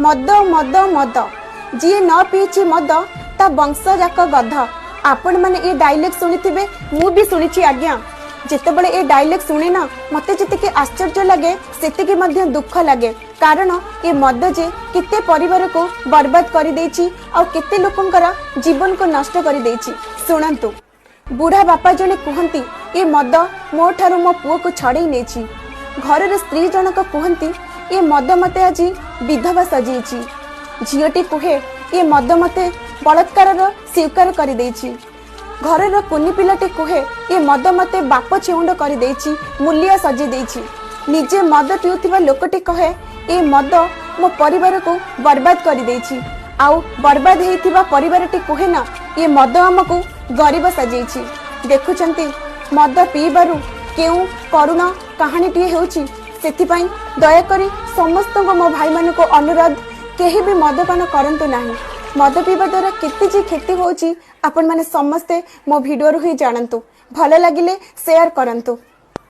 मद मद मद जी न पीची मद ता वंश जाक गध। आपण मैंने ये डायलॉग शुणी मु भी शुणी आज्ञा। जितेबले ये डायलॉग शुणे ना मते जितके आश्चर्य लगे सेतिके मध्य दुख लगे, कारण ये मद जे केते परिवार को बर्बाद कर देछि और केते लोकंकर जीवन को नष्ट कर देछि। सुनंतु बुढ़ा बापा जने कहती ये मद मो ठारू मो पुओ को छड़ई नेछि। घर स्त्री जनक कहती ये मद मते आज विधवा सजेछि। झीटी कहे ये मद मते बलात्कार स्वीकार कर देछि। घर कुनी पिलाटी कहे ये मद मते बाप छेउंड कर देछि, मूल्य सजे देछि। निजे मद पिउथिबा लोकटी कहे ये मद मो परिवार को बर्बाद कर देछि। आउ बर्बाद हेइथिबा परिवारटी कहे ना ये मद हमको गरीब सजेछि। देखुचंती मद पीबारु केउ करुण कहानीटी हेउछि। सेथिपाई दयाकरी समस्त मो भाई मान को अनुरोध केही भी मदपान करंतु नाही। मद पीवा द्वारा केते जे क्षति होछि आपण माने समस्ते मो वीडियो रु ही जानंतु। भल लागिले शेयर करंतु।